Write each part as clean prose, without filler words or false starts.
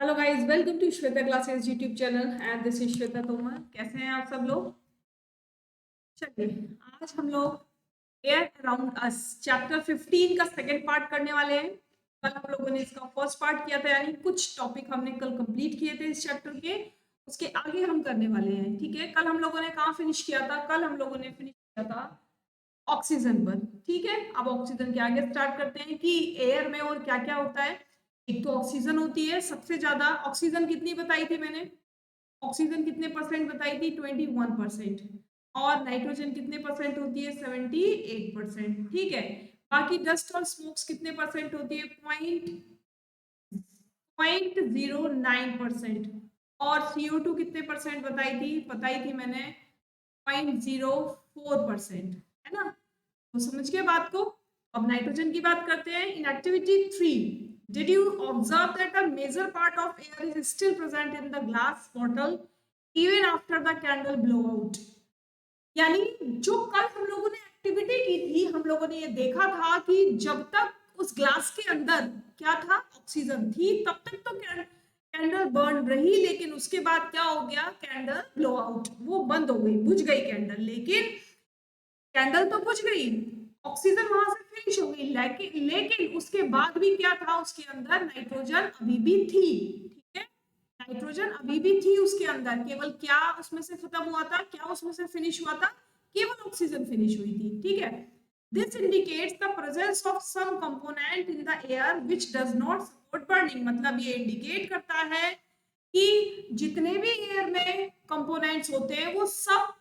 Hello guys, welcome to Shweta classes YouTube channel and this is Shweta Tomar. कैसे हैं आप सब लोग? चलिए, आज हम लोग एयर अराउंड अस चैप्टर 15 का सेकंड पार्ट करने वाले हैं। कल हम लोगों ने इसका फर्स्ट पार्ट किया था, यानी कुछ टॉपिक हमने कल कंप्लीट किए थे इस चैप्टर के। उसके आगे हम करने वाले हैं। ठीक है, कल हम लोगों ने कहाँ फिनिश किया था? कल हम लोगों ने फिनिश किया था ऑक्सीजन पर। ठीक है, अब ऑक्सीजन के आगे स्टार्ट करते हैं कि एयर में और क्या क्या होता है। एक तो ऑक्सीजन होती है सबसे ज्यादा। ऑक्सीजन कितनी बताई थी मैंने? ऑक्सीजन कितने परसेंट बताई थी? 21%। और नाइट्रोजन कितने परसेंट होती है? 78%। ठीक है, बाकी डस्ट और स्मोक्स कितने परसेंट होती है? 0.09%। और CO2 कितने परसेंट बताई थी मैंने? 0.04%। है ना? तो समझ गए बात को। अब नाइट्रोजन की बात करते हैं। In activity 3, did you observe that a major part of air is still present in the glass bottle even after the candle blow out? यानी जो कल हम लोगों ने एक्टिविटी की थी, हम लोगों ने ये देखा था कि जब तक उस ग्लास के अंदर क्या था? ऑक्सीजन थी, तब तक तो कैंडल बर्न रही। लेकिन उसके बाद क्या हो गया? कैंडल ब्लो आउट, वो बंद हो गई, बुझ गई कैंडल। लेकिन कैंडल तो बुझ गई, ऑक्सीजन वहां से फिनिश हो गई, लेकिन उसके बाद भी क्या था? उसके अंदर नाइट्रोजन अभी भी थी। ठीक है, नाइट्रोजन अभी भी थी उसके अंदर। केवल क्या उसमें से खत्म हुआ था? क्या उसमें से फिनिश हुआ था? केवल ऑक्सीजन फिनिश हुई थी। ठीक है, this indicates the presence of some component in the air which does not support burning. मतलब ये इंडिकेट करता है कि जितने भी एयर में कंपोनेंट्स होते हैं वो सब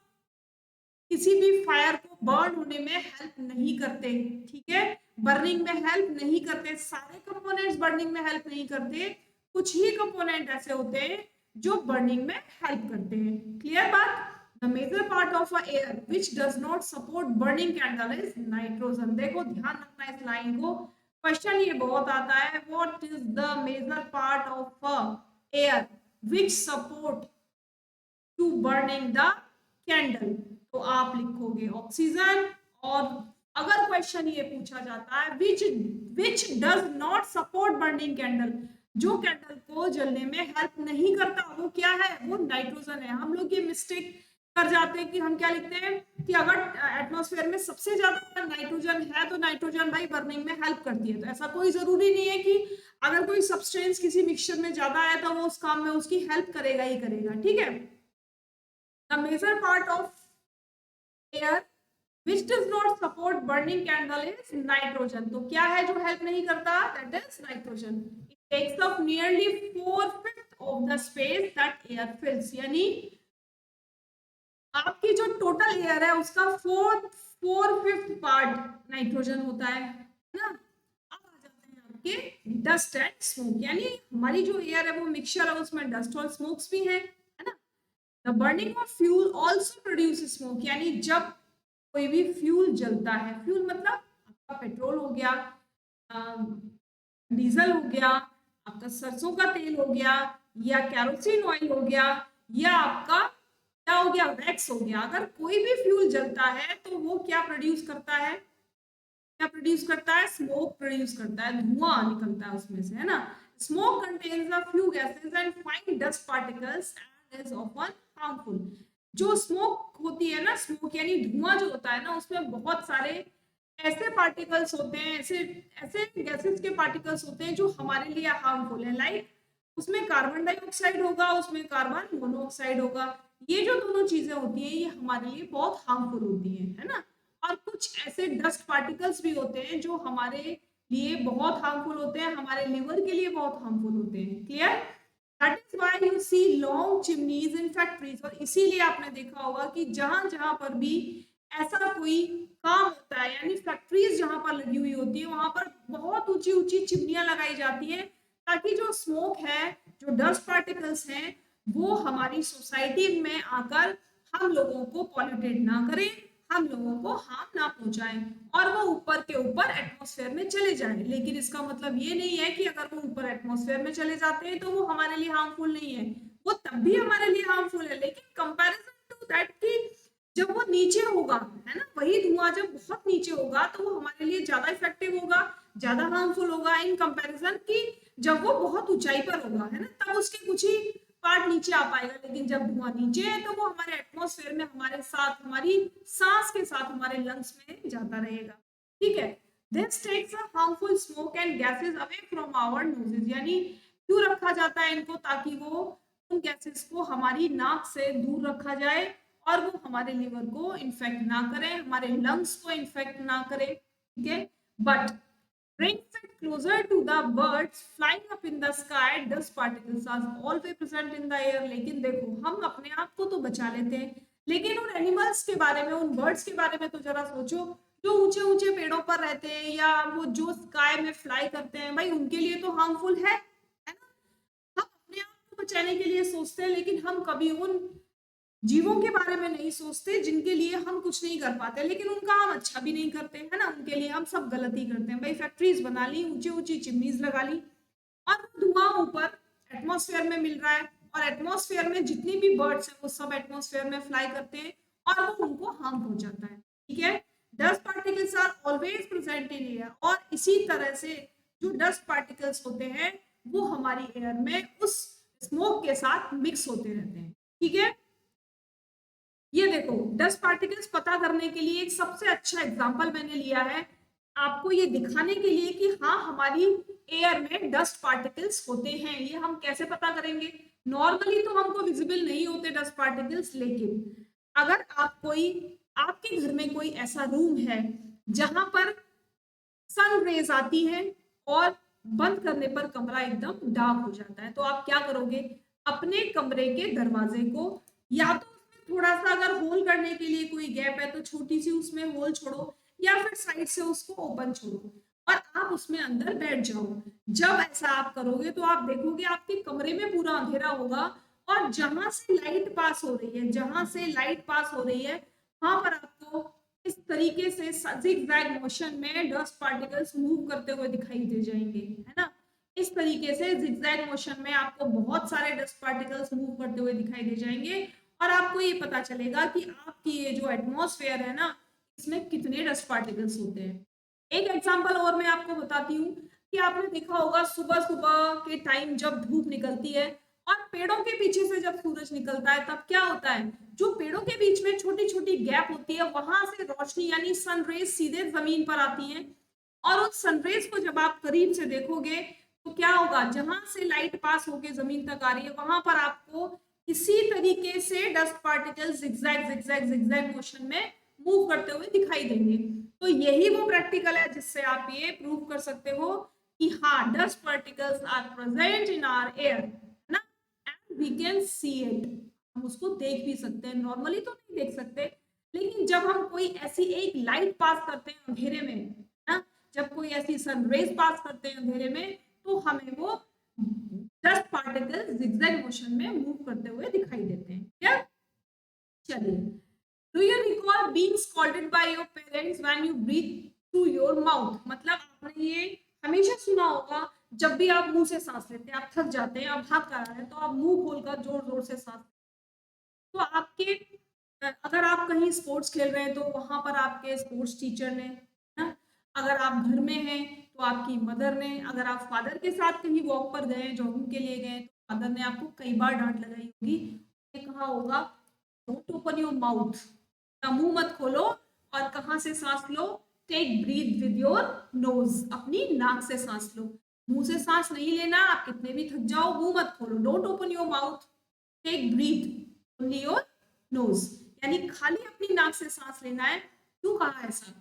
किसी भी फायर को बर्न होने में हेल्प नहीं करते। ठीक है, बर्निंग में हेल्प नहीं करते। सारे कंपोनेंट्स बर्निंग में हेल्प नहीं करते, कुछ ही कंपोनेंट ऐसे होते हैं जो बर्निंग में हेल्प करते हैं। क्लियर बात? The major part of a air which does not support burning candle is nitrogen. देखो, ध्यान रखना इस लाइन को, क्वेश्चन ये बहुत आता है। What is the major part of a air which support to burning the candle? तो आप लिखोगे ऑक्सीजन। और अगर क्वेश्चन ये पूछा जाता है which does not support burning candle, जो कैंडल को जलने में हेल्प नहीं करता, वो क्या है? वो नाइट्रोजन है। हम लोग ये मिस्टेक कर जाते हैं कि हम क्या लिखते हैं कि अगर एटमॉस्फेयर में सबसे ज्यादा नाइट्रोजन है तो नाइट्रोजन भाई बर्निंग में हेल्प करती है। तो ऐसा कोई जरूरी नहीं है कि अगर कोई सब्सटेंस किसी मिक्सचर में ज्यादा है तो वो उस काम में उसकी हेल्प करेगा ही करेगा। ठीक है, the major part of air which does not support burning candle is nitrogen। तो क्या है जो हेल्प नहीं करता? that is nitrogen। it takes up nearly 4/5 of the space that air fills। यानी आपकी जो टोटल एयर है उसका 4/5 पार्ट नाइट्रोजन होता है ना? अब आ जाते हैं आपके डस्ट एंड स्मोक। यानी हमारी जो एयर है वो मिक्सचर है, उसमें डस्ट और स्मोक्स भी है ना? The burning of fuel also produces smoke। यानी जब कोई भी फ्यूल जलता है, फ्यूल मतलब आपका पेट्रोल हो गया, डीजल हो गया, आपका सरसों का तेल हो गया, या कैरोसिन ऑयल हो गया, या आपका क्या हो गया? वैक्स हो गया। अगर कोई भी फ्यूल जलता है तो वो क्या प्रोड्यूस करता है? क्या प्रोड्यूस करता है? स्मोक प्रोड्यूस करता है, धुआं निकलता है उसमें से, है ना? Smoke contains a few gases and fine dust particles and is often harmful. जो स्मोक होती है ना, स्मोक यानी धुआं जो होता है ना, उसमें बहुत सारे ऐसे पार्टिकल्स होते हैं, ऐसे ऐसे गैसेस के पार्टिकल्स होते हैं जो हमारे लिए हार्मफुल है। लाइक उसमें कार्बन डाइऑक्साइड होगा, उसमें कार्बन मोनोऑक्साइड होगा। ये जो दोनों चीजें होती हैं ये हमारे लिए बहुत हार्मफुल होती हैं, है ना? और कुछ ऐसे डस्ट पार्टिकल्स भी होते हैं जो हमारे लिए बहुत हार्मफुल होते हैं, हमारे लिवर के लिए बहुत हार्मफुल होते हैं। Clear? That is why you see long chimneys in factories. और इसीलिए आपने देखा होगा कि जहां जहां पर भी ऐसा कोई काम होता है, यानी फैक्ट्रीज जहां पर लगी हुई होती है, वहां पर बहुत ऊंची ऊंची चिमनियां लगाई जाती है, ताकि जो स्मोक है, जो डस्ट पार्टिकल्स हैं, वो हमारी सोसाइटी में आकर हम लोगों को पॉल्यूटेड ना करें, हम लोगों को हार्म ना पहुंचाएं, और वो ऊपर के ऊपर एटमॉस्फेयर में चले जाएं। लेकिन इसका मतलब ये नहीं है कि अगर वो ऊपर एटमॉस्फेयर में चले जाते हैं तो वो हमारे लिए हार्मफुल नहीं है। वो तब भी हमारे लिए हार्मफुल है, लेकिन कंपैरिजन टू दैट कि जब वो नीचे होगा, है ना, वही धुआं जब बहुत नीचे होगा तो वो हमारे लिए ज्यादा इफेक्टिव होगा ज्यादा हार्मफुल होगा इन कंपैरिजन कि जब वो बहुत ऊंचाई पर होगा, है ना, तब उसके कुछ ही पार्ट नीचे आ पाएगा, लेकिन जब धुआं नीचे है तो वो हमारे एटमॉस्फेयर में हमारे साथ, हमारी सांस के साथ हमारे लंग्स में जाता रहेगा। ठीक है, this takes a harmful smoke and gases away from our noses, यानी क्यों रखा जाता है इनको, ताकि वो उन गैसेस को हमारी नाक से दूर रखा जाए और वो हमारे लिवर को इन्फेक्ट ना करें, हमारे लंग्स को इन्फेक्ट ना करें। ठीक है, but brings it closer to the birds flying up in the sky, dust particles are always present in the air। लेकिन देखो, हम अपने आप को तो बचा लेते हैं, लेकिन उन एनिमल्स के बारे में, उन बर्ड्स के बारे में तो जरा सोचो, जो ऊंचे ऊंचे पेड़ों पर रहते हैं या वो जो स्काई में फ्लाई करते हैं, भाई उनके लिए तो हार्मफुल है ना। हम अपने आप को बचाने के लिए सोचते हैं, लेकिन हम कभी उन जीवों के बारे में नहीं सोचते जिनके लिए हम कुछ नहीं कर पाते, लेकिन उनका हम अच्छा भी नहीं करते, है ना, उनके लिए हम सब गलती करते हैं। भाई फैक्ट्रीज बना ली, ऊंची ऊंची चिमनीज लगा ली, और धुआं ऊपर एटमॉस्फेयर में मिल रहा है, और एटमॉस्फेयर में जितनी भी बर्ड्स हैं वो सब एटमॉस्फेयर में फ्लाई करते हैं और वो उनको हार्म हो जाता है। ठीक है, dust particles are always present in air, और इसी तरह से जो डस्ट पार्टिकल्स होते हैं वो हमारी एयर में उस स्मोक के साथ मिक्स होते रहते हैं। ठीक है, ये देखो, डस्ट पार्टिकल्स पता करने के लिए एक सबसे अच्छा एग्जांपल मैंने लिया है, आपको ये दिखाने के लिए कि हाँ हमारी एयर में डस्ट पार्टिकल्स होते हैं। ये हम कैसे पता करेंगे, नॉर्मली तो हमको विजिबल नहीं होते डस्ट पार्टिकल्स, लेकिन अगर आप कोई, आपके घर में कोई ऐसा रूम है जहां पर सन रेज आती है और बंद करने पर कमरा एकदम डार्क हो जाता है, तो आप क्या करोगे, अपने कमरे के दरवाजे को या तो उसमें थोड़ा सा अगर होल करने के लिए कोई गैप है तो छोटी सी उसमें होल छोड़ो, या फिर साइड से उसको ओपन छोड़ो और आप उसमें अंदर बैठ जाओ। जब ऐसा आप करोगे तो आप देखोगे आपके कमरे में पूरा अंधेरा होगा, और जहां से लाइट पास हो रही है, जहां से लाइट पास हो रही है वहां पर आपको इस तरीके से zigzag मोशन में डस्ट पार्टिकल्स मूव करते हुए दिखाई दे जाएंगे, है ना। इस तरीके से zigzag मोशन में आपको बहुत सारे डस्ट पार्टिकल्स मूव करते हुए दिखाई दे जाएंगे, और आपको ये पता चलेगा कि आपकी ये जो एटमॉस्फेयर है ना, इसमें कितने डस्ट पार्टिकल्स होते हैं। एक एग्जांपल और मैं आपको बताती हूँ कि आपने देखा होगा सुबह सुबह के टाइम जब धूप निकलती है और पेड़ों के पीछे से जब सूरज निकलता है, तब क्या होता है, जो पेड़ों के बीच में छोटी छोटी गैप होती है वहां से रोशनी यानी सनरेज सीधे जमीन पर आती है, और उस सनरेज को जब आप करीब से देखोगे तो क्या होगा, जहां से लाइट पास होके जमीन तक आ रही है वहां पर आपको इसी तरीके से dust particle zigzag zigzag zigzag motion में मूव करते हुए दिखाई देंगे। तो यही वो प्रैक्टिकल है जिससे आप ये प्रूव कर सकते हो कि हाँ dust particles are present in our air, है ना, and we can see it, हम उसको देख भी सकते हैं, नॉर्मली तो नहीं देख सकते, लेकिन जब हम कोई ऐसी एक लाइट पास करते हैं अंधेरे में, ना, जब कोई ऐसी सनरेज पास करते हैं अंधेरे में, तो हमें वो डस्ट पार्टिकल जिगजैग मोशन में मूव करते हुए दिखाई देते हैं। क्या, चलिए, do you recall being scolded by your parents when you breathe through your mouth, मतलब आपने ये हमेशा सुना होगा, जब भी आप मुंह से सांस लेते हैं, आप थक जाते हैं, आप भाग कर आ रहे हैं, तो आप मुंह खोलकर जोर जोर से सांस, तो आपके अगर आप कहीं स्पोर्ट्स खेल रहे हैं तो वहां पर आपके स्पोर्ट्स टीचर ने, है ना, अगर आप घर में हैं तो आपकी मदर ने, अगर आप फादर के साथ कहीं वॉक पर गए, जॉगिंग के लिए गए, तो फादर ने आपको कई बार डांट लगाई होगी, कहा होगा डोंट ओपन योर माउथ, मुंह मत खोलो, और कहां से सांस लो, take breath with your nose, अपनी नाक से सांस लो, मुंह से सांस नहीं लेना, आप कितने भी थक जाओ मुंह मत खोलो, don't open your mouth, take breath only your nose, यानी खाली अपनी नाक से सांस लेना है। क्यों कहा ऐसा,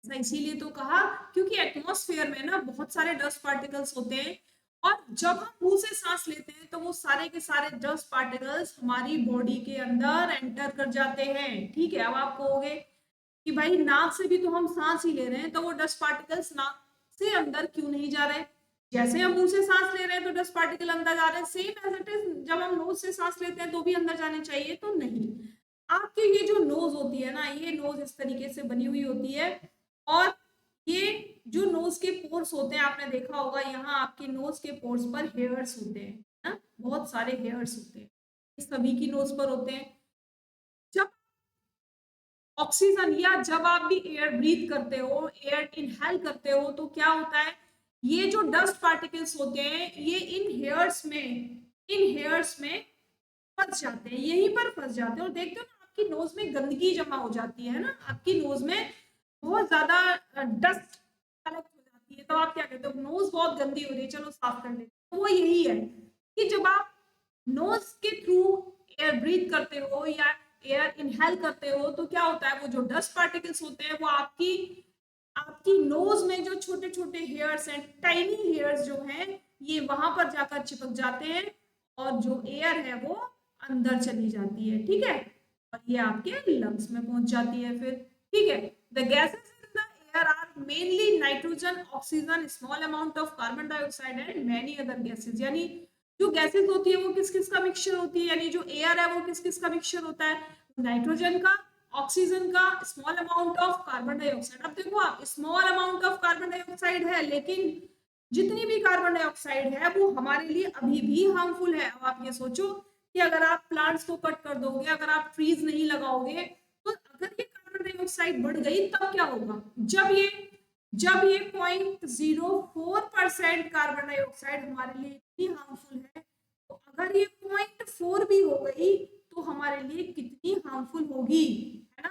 ऐसा इसीलिए तो कहा क्योंकि एटमॉस्फेयर में ना बहुत सारे डस्ट पार्टिकल्स होते हैं, और जब हम मुंह से सांस लेते हैं तो वो सारे के सारे डस्ट पार्टिकल्स हमारी बॉडी के अंदर एंटर कर जाते हैं। ठीक है, अब आप कहोगे कि भाई नाक से भी तो हम सांस ही ले रहे हैं, तो वो डस्ट पार्टिकल्स नाक से अंदर क्यों नहीं जा रहे, जैसे हम मुंह से सांस ले रहे हैं तो डस्ट पार्टिकल अंदर जा रहे हैं, सेम एज इट इज जब हम नोज से सांस लेते हैं तो भी अंदर जाने चाहिए, तो नहीं। आपकी ये जो नोज होती है ना, ये नोज इस तरीके से बनी हुई होती है, और ये जो नोज के पोर्स होते हैं, आपने देखा होगा यहाँ आपके नोज के पोर्स पर हेयर्स होते हैं ना, बहुत सारे हेयर्स होते हैं, इस सभी की नोज पर होते हैं। जब ऑक्सीजन या जब आप भी एयर ब्रीथ करते हो, एयर इनहेल करते हो, तो क्या होता है, ये जो डस्ट पार्टिकल्स होते हैं ये इन हेयर्स में फंस जाते हैं, यहीं पर फंस जाते हैं। और देखते हो ना आपकी नोज में गंदगी जमा हो जाती है ना, आपकी नोज में बहुत ज्यादा डस्ट कलेक्ट हो जाती है, तो आप क्या कहते हो नोज बहुत गंदी हो रही है, चलो साफ कर लेते हैं। तो वो यही है कि जब आप नोज के थ्रू एयर ब्रीथ करते हो या एयर इनहेल करते हो तो क्या होता है, वो जो डस्ट पार्टिकल्स होते हैं वो आपकी आपकी नोज में जो छोटे छोटे हेयर्स हैं, टाइनी हेयर्स जो हैं, ये वहां पर जाकर चिपक जाते हैं और जो एयर है वो अंदर चली जाती है, ठीक है, और ये आपके लंग्स में पहुंच जाती है फिर, ठीक है। The gases in the air are mainly nitrogen, oxygen, small amount of carbon dioxide and many other gases. यानी जो गैसेस होती है वो किस किस का मिक्सचर होती है, यानी जो एयर है वो किस किस का मिक्सचर होता है, नाइट्रोजन का, ऑक्सीजन का, small amount of carbon dioxide. अब देखो आप, small amount of carbon dioxide है, लेकिन जितनी भी कार्बन डाइऑक्साइड है वो हमारे लिए अभी भी हार्मफुल है। अब आप ये सोचो कि अगर आप प्लांट्स को कट कर दोगे, अगर आप ट्रीज नहीं लगाओगे, तो अगर ये कार्बन डाइऑक्साइड बढ़ गई तब क्या होगा, जब ये 0.04% कार्बन डाइऑक्साइड हमारे लिए इतनी हार्मफुल है, तो अगर ये 0.4 भी हो गई तो हमारे लिए कितनी हार्मफुल होगी, है ना।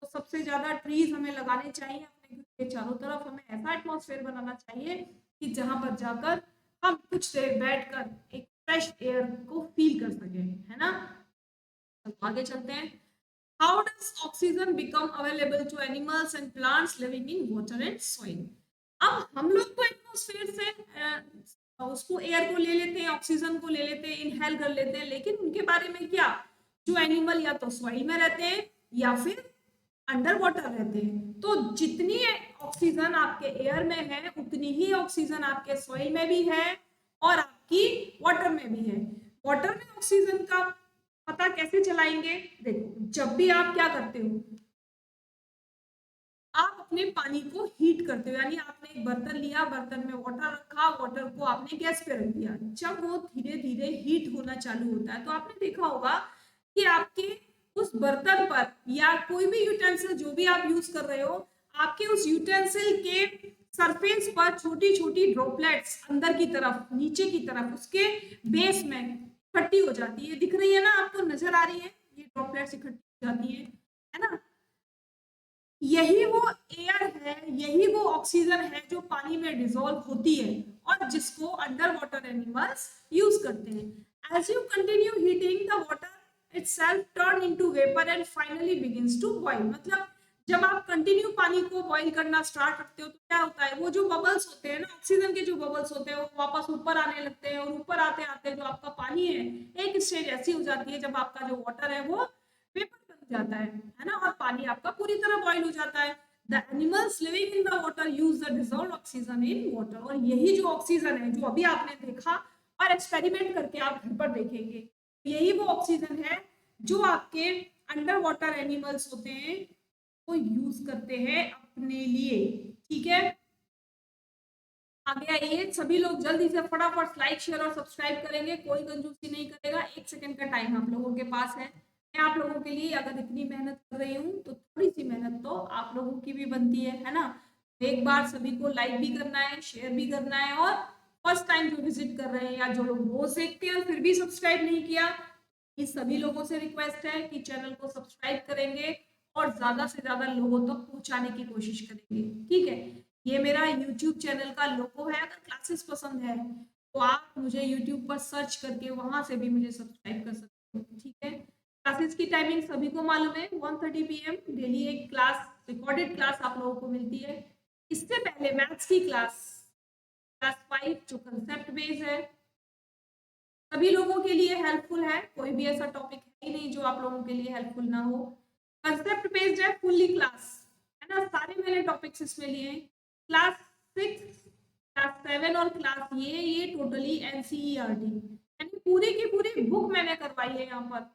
तो सबसे ज्यादा ट्रीज हमें लगाने चाहिए अपने घर के चारों तरफ, हमें ऐसा एटमॉस्फेयर बनाना चाहिए कि जहां पर जाकर हम कुछ देर बैठकर एक फ्रेश एयर को फील कर सके, है ना। तो आगे चलते हैं। How does oxygen become available to animals and plants living in water and soil? अब हम लोग तो एटमॉस्फेयर से उसको एयर को ले लेते हैं, ऑक्सीजन को ले लेते हैं, इनहेल कर लेते हैं, लेकिन उनके बारे में क्या, जो एनिमल या तो सॉइल में रहते हैं या फिर अंडर वाटर रहते हैं। तो जितनी ऑक्सीजन आपके एयर में है उतनी ही ऑक्सीजन आपके सॉइल में भी है और आपकी वाटर में भी है। वाटर में ऑक्सीजन का पता कैसे चलाएंगे, देखो जब भी आप क्या करते हो, आप अपने पानी को हीट करते हो, यानी आपने एक बर्तन लिया, बर्तन में वाटर रखा, वाटर को आपने गैस पे रख दिया, जब वो धीरे धीरे हीट होना चालू होता है तो आपने देखा होगा कि आपके उस बर्तन पर या कोई भी यूटेंसिल जो भी आप यूज कर रहे हो, आपके उस यूटेंसिल के सरफेस पर छोटी छोटी ड्रॉपलेट्स अंदर की तरफ, नीचे की तरफ, उसके बेस में इकट्ठी हो जाती है, दिख रही है ना आपको, नजर आ रही है, ये ड्रॉपलेट्स इकट्ठी हो जाती है ना। यही वो एयर है, यही वो ऑक्सीजन है जो पानी में डिसॉल्व होती है और जिसको अंडर वाटर एनिमल्स यूज करते हैं। As you continue heating the water itself turn into vapour and finally begins to boil. मतलब जब आप कंटिन्यू पानी को बॉइल करना स्टार्ट करते हो तो क्या होता है, वो जो बबल्स होते हैं ना, ऑक्सीजन के जो बबल्स होते हैं वो वापस ऊपर आने लगते हैं, और ऊपर आते आते जो आपका पानी है एक स्टेज ऐसी हो जाती है जब आपका जो वाटर है वो वेपर बन जाता है ना, और पानी आपका पूरी तरह बॉइल हो जाता है। The animals living in the water use the dissolved oxygen in water. और यही जो ऑक्सीजन है जो अभी आपने देखा और एक्सपेरिमेंट करके आप घर पर देखेंगे, यही वो ऑक्सीजन है जो आपके अंडर वाटर एनिमल्स होते हैं वो यूज करते हैं अपने लिए, ठीक है। आगे आइए, सभी लोग जल्दी से फटाफट लाइक शेयर और सब्सक्राइब करेंगे, कोई कंजूसी नहीं करेगा, 1 सेकंड का टाइम आप लोगों के पास है। मैं आप लोगों के लिए अगर इतनी मेहनत कर रही हूँ तो थोड़ी सी मेहनत तो आप लोगों की भी बनती है ना। एक बार सभी को लाइक भी करना है, शेयर भी करना है, और फर्स्ट टाइम जो विजिट कर रहे हैं या जो लोग रोज देखते हैं और फिर भी सब्सक्राइब नहीं किया, इस सभी लोगों से रिक्वेस्ट है कि चैनल को सब्सक्राइब करेंगे और ज्यादा से ज्यादा लोगों तक पहुंचाने की कोशिश करेंगे, ठीक है। ये मेरा YouTube चैनल का लोगो है, अगर क्लासेस पसंद है तो आप मुझे YouTube पर सर्च करके वहां से भी मुझे सब्सक्राइब कर सकते हो, ठीक है। क्लासेस की टाइमिंग सभी को मालूम है, 1:30 PM डेली एक क्लास, रिकॉर्डेड क्लास आप लोगों को मिलती है। इससे पहले मैथ्स की क्लास 5 जो कंसेप्ट बेस्ड है, सभी लोगों के लिए हेल्पफुल है, कोई भी ऐसा टॉपिक है ही नहीं जो आप लोगों के लिए हेल्पफुल ना हो। कंसेप्ट बेस्ड है, फुल्ली क्लास, है ना, सारे मैंने टॉपिक्स इसमें लिए हैं। क्लास 6, क्लास 7 और क्लास ये टोटली NCERT, यानी पूरी की पूरी बुक मैंने करवाई है। यहाँ पर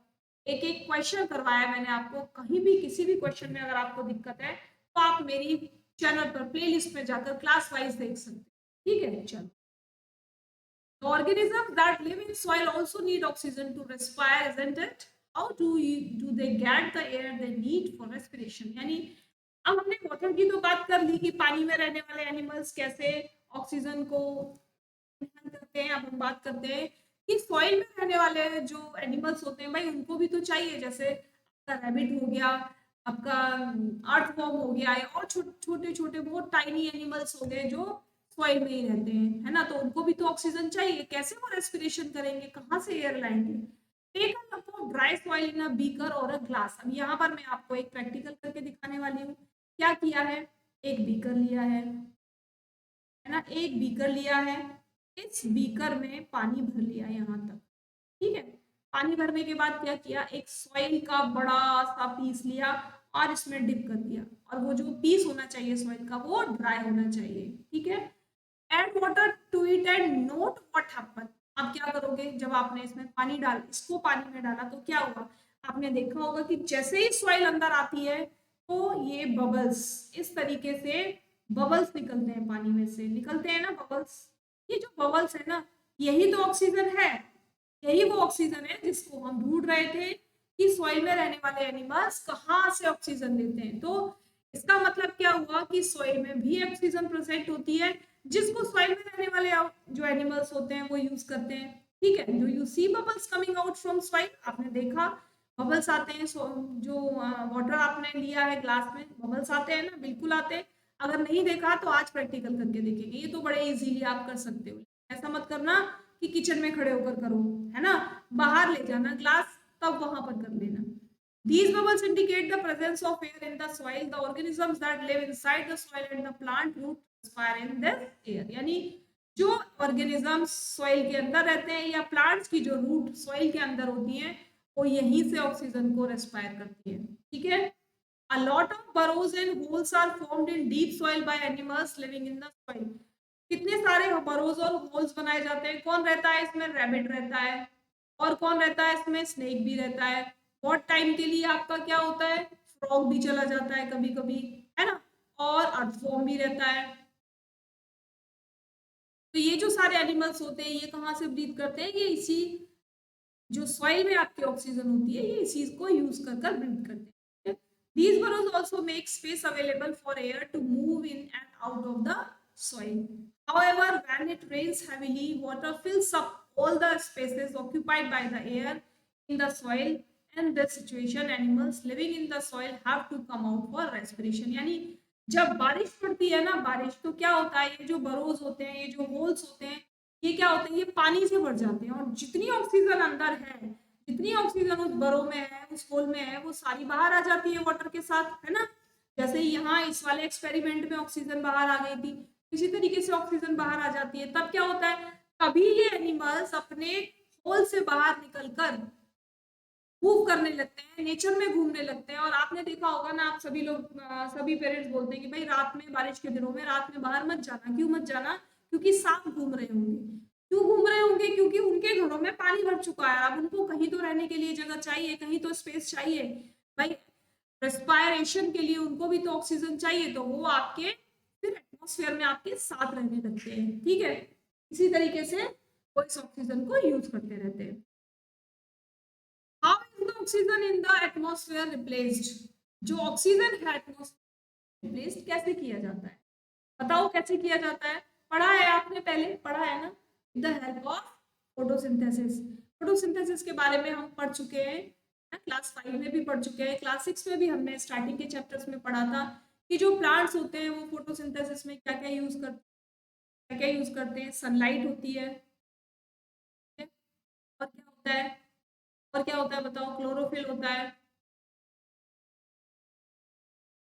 एक एक क्वेश्चन करवाया मैंने आपको, कहीं भी किसी भी क्वेश्चन में अगर आपको दिक्कत है तो आप मेरी चैनल पर प्लेलिस्ट में जाकर क्लास वाइज देख सकते हैं, ठीक है। चलो, the organisms that live in soil also need oxygen to respire, isn't it? How do they get the air they need for respiration? यानी अब हमने वाटर की तो बात कर ली कि पानी में रहने वाले एनिमल्स कैसे ऑक्सीजन को करते हैं। अब हम बात करते हैं कि सॉइल में रहने वाले जो एनिमल्स होते हैं भाई उनको भी तो चाहिए, जैसे आपका रैबिट हो गया, आपका अर्थवॉर्म हो गया है, और छोटे छोटे बहुत टाइनी एनिमल्स हो गए जो सॉइल में ही रहते हैं, है ना। तो उनको भी तो ऑक्सीजन चाहिए, कैसे वो रेस्पिरेशन करेंगे, कहाँ से एयर लाएंगे। Take a cup of dry soil in a beaker और अ ग्लास। अब यहाँ पर मैं आपको एक प्रैक्टिकल करके दिखाने वाली हूँ। क्या किया है, एक बीकर लिया है ना, एक बीकर लिया है, इस बीकर में पानी भर लिया यहाँ तक, ठीक है। पानी भरने के बाद क्या किया, एक सॉइल का बड़ा सा पीस लिया और इसमें डिप कर दिया, और वो जो पीस होना चाहिए सॉइल का वो ड्राई होना चाहिए, ठीक है। Add water to it and note what happen. अब क्या करोगे, जब आपने इसमें पानी डाल, इसको पानी में डाला तो क्या हुआ, आपने देखा होगा कि जैसे ही सॉइल अंदर आती है तो ये बबल्स, इस तरीके से बबल्स निकलते हैं, पानी में से निकलते हैं ना बबल्स। ये जो बबल्स है ना, यही तो ऑक्सीजन है, यही वो ऑक्सीजन है जिसको हम ढूंढ रहे थे कि सॉइल में रहने वाले एनिमल्स कहाँ से ऑक्सीजन लेते हैं। तो इसका मतलब क्या हुआ कि सॉइल में भी ऑक्सीजन प्रेजेंट होती है, जिसको सॉइल में रहने वाले जो एनिमल्स होते हैं वो यूज करते हैं, ठीक है। जो you see bubbles coming out from soil, आपने देखा बबल्स आते हैं, जो वाटर आपने लिया है ग्लास में, बबल्स आते हैं ना, बिल्कुल आते हैं। अगर नहीं देखा तो आज प्रैक्टिकल करके देखेंगे, ये तो बड़े इजीली आप कर सकते हो। ऐसा मत करना कि किचन में खड़े होकर करो, है ना, बाहर ले जाना ग्लास, तब वहां पर कर लेना। These bubbles indicate the presence of air in the soil. The organisms that live inside the soil and the plant root transpire in this air. यानी जो ऑर्गेनिजम्स सॉइल के अंदर रहते हैं या प्लांट्स की जो रूट सॉइल के अंदर होती हैं वो यहीं से ऑक्सीजन को रेस्पायर करती है, ठीक है। A lot of burrows and holes are formed in deep soil by animals living in the soil. कितने सारे बरोज और होल्स बनाए जाते हैं, कौन रहता है इसमें, रैबिट रहता है, और कौन रहता है इसमें, स्नेक भी रहता है। बहुत टाइम के लिए आपका क्या होता है, फ्रॉग भी चला जाता है कभी कभी, है ना, और अर्थवॉर्म भी रहता है। तो ये जो सारे एनिमल्स होते हैं ये कहाँ से ब्रीथ करते हैं, ये इसी जो सॉइल में आपकी ऑक्सीजन होती है ये इसी को यूज कर कर ब्रीथ करते हैं। These burrows also make space available for air to move in and out of the soil. However, when it rains heavily, water fills up all the spaces occupied by the air in the soil. In this situation, animals living in the soil have to come out for respiration. यानी जब बारिश पड़ती है ना, बारिश तो क्या होता है, ये जो बरोज होते हैं, ये जो होल्स होते हैं, ये क्या होते हैं, ये पानी से भर जाते हैं, और जितनी ऑक्सीजन अंदर है, जितनी ऑक्सीजन उस बरो में है, उस होल में है, वो सारी बाहर आ जाती है वाटर के साथ, है ना। जैसे यहाँ इस वाले एक्सपेरिमेंट में ऑक्सीजन बाहर आ गई थी, इसी तरीके से ऑक्सीजन बाहर आ जाती है। तब क्या होता है, तभी ये एनिमल्स अपने होल से बाहर निकलकर मूव करने लगते हैं, नेचर में घूमने लगते हैं। और आपने देखा होगा ना, आप सभी लोग सभी पेरेंट्स बोलते हैं कि भाई रात में, बारिश के दिनों में रात में बाहर मत जाना। क्यों मत जाना, क्योंकि सांप घूम रहे होंगे। क्यों घूम रहे होंगे, क्योंकि उनके घरों में पानी भर चुका है, अब उनको कहीं तो रहने के लिए जगह चाहिए, कहीं तो स्पेस चाहिए भाई, रेस्पायरेशन के लिए उनको भी तो ऑक्सीजन चाहिए, तो वो आपके फिर एटमॉस्फेयर में आपके साथ रहने लगते हैं, ठीक है। इसी तरीके से वो इस ऑक्सीजन को यूज करते रहते हैं। How is the oxygen in the atmosphere replaced? जो ऑक्सीजन है एटमॉस्फेयर रिप्लेस्ड कैसे किया जाता है, बताओ कैसे किया जाता है। पढ़ा है आपने, पहले पढ़ा है ना, the help of photosynthesis. Photosynthesis के बारे में हम पढ़ चुके हैं, क्लास 5 में भी पढ़ चुके हैं, क्लास 6 में भी हमने स्टार्टिंग के चैप्टर्स में पढ़ा था कि जो प्लांट्स होते हैं वो फोटोसिंथेसिस में क्या क्या यूज करते हैं, क्या क्या यूज करते हैं। सनलाइट होती है, और क्या होता है, और क्या होता है बताओ, क्लोरोफिल होता है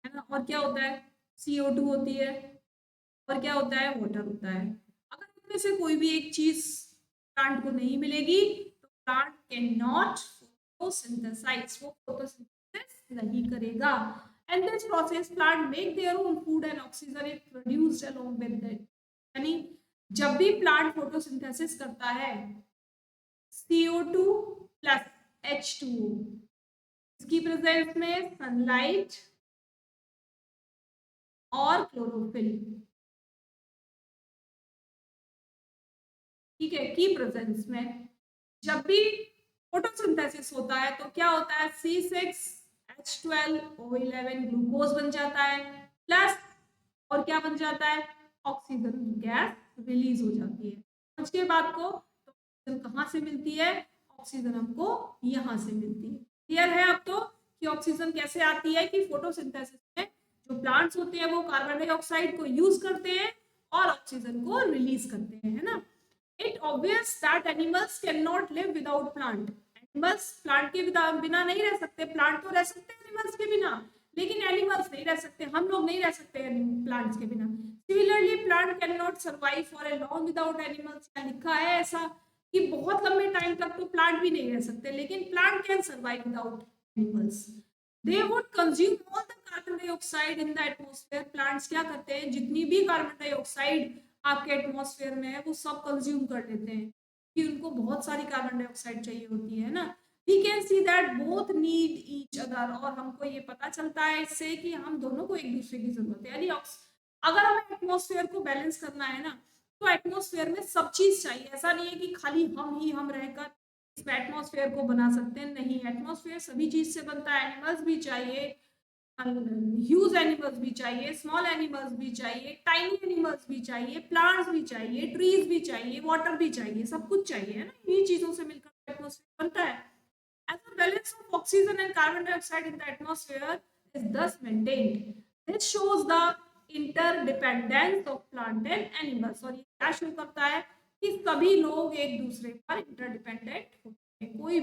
ना, और क्या होता है, CO2 होती है, और क्या होता है, वाटर होता है। अगर इनमें से कोई भी एक चीज प्लांट को नहीं मिलेगी तो प्लांट कैन नॉट फोटोसिंथेसाइज, वो फोटोसिंथेसिस नहीं करेगा। And this process plant make their own food and oxygen is produced along with that. यानी जब भी प्लांट फोटोसिंथेसिस करता है, CO2 प्लस H2O, इसकी प्रेजेंस में सनलाइट और क्लोरोफिल, ठीक है, की प्रेजेंस में जब भी फोटोसिंथेसिस होता है तो क्या होता है, C6H12O11 ग्लूकोज बन जाता है, प्लस और क्या बन जाता है, ऑक्सीजन गैस रिलीज हो जाती है। समझ के बात को, तो ऑक्सीजन कहाँ से मिलती है, ऑक्सीजन हमको यहाँ से मिलती है। क्लियर है अब तो कि ऑक्सीजन कैसे आती है, कि फोटोसिंथेसिस में जो प्लांट्स होते हैं वो कार्बन डाइऑक्साइड को यूज करते हैं और ऑक्सीजन को रिलीज करते हैं, है ना। It obvious that animals can not live without plant. Animals plant के बिना नहीं रह सकते, प्लांट तो रह सकते हैं एनिमल्स के बिना, लेकिन एनिमल्स नहीं रह सकते, हम लोग नहीं रह सकते प्लांट्स के बिना। Similarly plant can not survive for a long without animals. लिखा है ऐसा कि बहुत लंबे टाइम तक तो प्लांट भी नहीं रह सकते, लेकिन plant can survive without animals. They would consume all the carbon dioxide in the atmosphere. Plants क्या करते हैं, जितनी भी कार्बन डाइऑक्साइड आपके एटमॉस्फेयर में है वो सब कंज्यूम कर लेते हैं, कि उनको बहुत सारी कार्बन डाइऑक्साइड चाहिए होती है ना। We can see that both need each other. और हमको ये पता चलता है इससे कि हम दोनों को एक दूसरे की जरूरत है। यानी अगर हमें एटमॉस्फेयर को बैलेंस करना है ना, तो एटमॉस्फेयर में सब चीज चाहिए। ऐसा नहीं है कि खाली हम रहकर इस एटमॉस्फेयर को बना सकते हैं, नहीं, एटमॉस्फेयर सभी चीज से बनता है। एनिमल्स भी चाहिए, ह्यूज एनिमल्स भी चाहिए, स्मॉल एनिमल्स भी चाहिए, टाइनी एनिमल्स भी चाहिए, प्लांट्स भी चाहिए, ट्रीज भी चाहिए, वाटर भी चाहिए, सब कुछ चाहिए, है ना। इन्हीं चीजों से मिलकर एटमॉस्फेयर बनता है। As the balance of oxygen and carbon dioxide in the atmosphere is thus maintained. This shows the interdependence of plant and animals। और ये क्या शो करता है कि सभी लोग एक दूसरे पर इंटरडिपेंडेंट होते हैं। कोई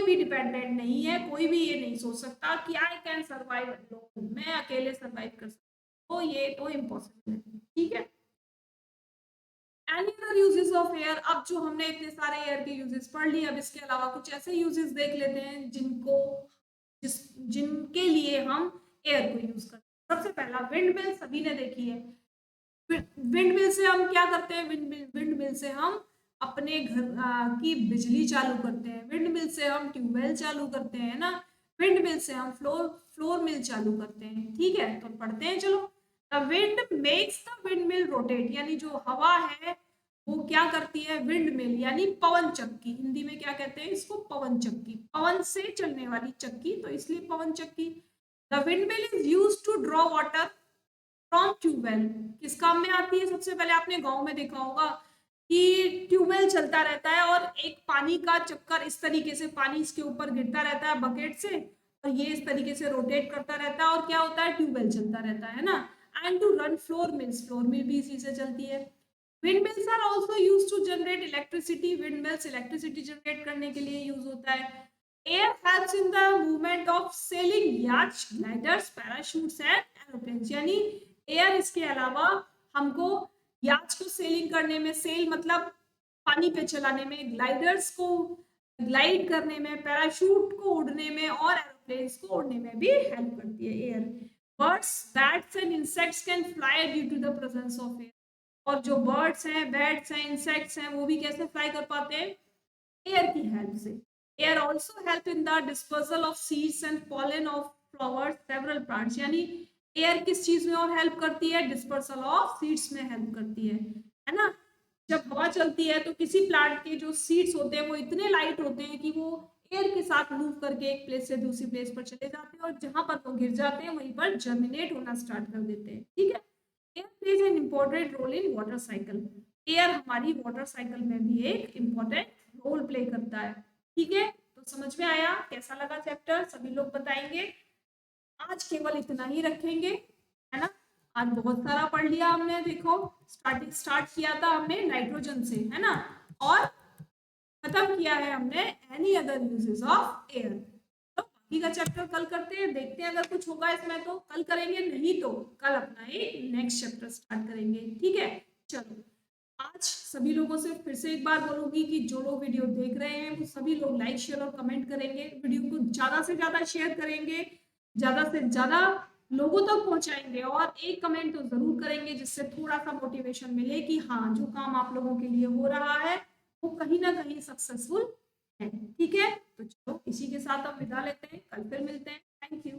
भी डिपेंडेंट नहीं है, कोई भी ये नहीं सोच सकता कि आई कैन सर्वाइव अलोन, मैं अकेले सर्वाइव कर सकता, तो ये तो इम्पॉसिबल है। ठीक है, any other uses of air. अब जो हमने इतने सारे एयर के यूजेस पढ़ लिए, अब इसके अलावा कुछ ऐसे यूजेस देख लेते हैं जिनके लिए हम एयर को यूज करते हैं। सबसे पहला विंड मिल, सभी ने देखी है। विंड मिल से हम क्या करते हैं, विंड मिल से हम अपने घर की बिजली चालू करते हैं। विंड मिल से हम ट्यूबवेल चालू करते हैं ना। विंड मिल से हम फ्लोर मिल चालू करते हैं। ठीक है, तो पढ़ते हैं चलो। The wind makes the wind mill rotate. यानी जो हवा है वो क्या करती है, विंड मिल यानी पवन चक्की, हिंदी में क्या कहते हैं इसको, पवन चक्की, पवन से चलने वाली चक्की, तो इसलिए पवन चक्की। The wind mill is used to draw water from tubewell. किस काम में आती है, सबसे पहले आपने गांव में देखा होगा कि ट्यूबवेल चलता रहता है और एक पानी का चक्कर इस तरीके से पानी इसके ऊपर गिरता रहता है बकेट से, और ये इस तरीके से रोटेट करता रहता है, और क्या होता है, ट्यूबवेल चलता रहता है ना। And to run flour mill भी इसी से चलती है। Windmills are also used to generate electricity. Windmills electricity generate करने के लिए यूज होता है। Air helps in the movement of sailing yachts, gliders, parachutes and aeroplanes. यानी एयर इसके अलावा हमको याच को सेलिंग करने में, सेल मतलब पानी पे चलाने में, ग्लाइडर्स को ग्लाइड करने में, पैराशूट को उड़ने में और एरोप्लेन्स को उड़ने में भी हेल्प करती है air. Birds, bats and insects can fly due to the presence of air. और जो बर्ड्स हैं, बैट्स हैं, इंसेक्ट्स हैं, वो भी कैसे फ्लाई कर पाते हैं, एयर की हेल्प से। Air also help in the dispersal of seeds and pollen of flowers, several plants. यानी एयर किस चीज में और हेल्प करती है, डिस्पर्सल ऑफ सीड्स में हेल्प करती है ना। जब हवा चलती है तो किसी प्लांट के जो सीड्स होते हैं वो इतने लाइट होते हैं कि वो एयर के साथ मूव करके एक प्लेस से दूसरी प्लेस पर चले जाते हैं, और जहां पर वो गिर जाते हैं वहीं पर जर्मिनेट होना स्टार्ट कर देते हैं। ठीक है, air plays an important role in water cycle. Air हमारी वाटर साइकिल में भी एक इम्पोर्टेंट रोल प्ले करता है। ठीक है, तो समझ में आया, कैसा लगा चैप्टर, सभी लोग बताएंगे। आज केवल इतना ही रखेंगे, है ना। आज बहुत सारा पढ़ लिया हमने, देखो स्टार्ट किया था हमने नाइट्रोजन से, है ना, और खत्म किया है हमने any other uses of air. तो बाकी का चैप्टर कल करते हैं, देखते हैं अगर कुछ होगा इसमें तो कल करेंगे, नहीं तो कल अपना ही नेक्स्ट चैप्टर स्टार्ट करेंगे। ठीक है, चलो आज सभी लोगों से फिर से एक बार बोलूंगी कि जो लोग वीडियो देख रहे हैं वो सभी लोग लाइक, शेयर और कमेंट करेंगे, वीडियो को ज्यादा से ज्यादा शेयर करेंगे, ज्यादा से ज्यादा लोगों तक पहुंचाएंगे, और एक कमेंट तो जरूर करेंगे जिससे थोड़ा सा मोटिवेशन मिले कि हाँ जो काम आप लोगों के लिए हो रहा है वो कहीं ना कहीं सक्सेसफुल है। ठीक है, तो चलो इसी के साथ हम विदा लेते हैं, कल फिर मिलते हैं। Thank you.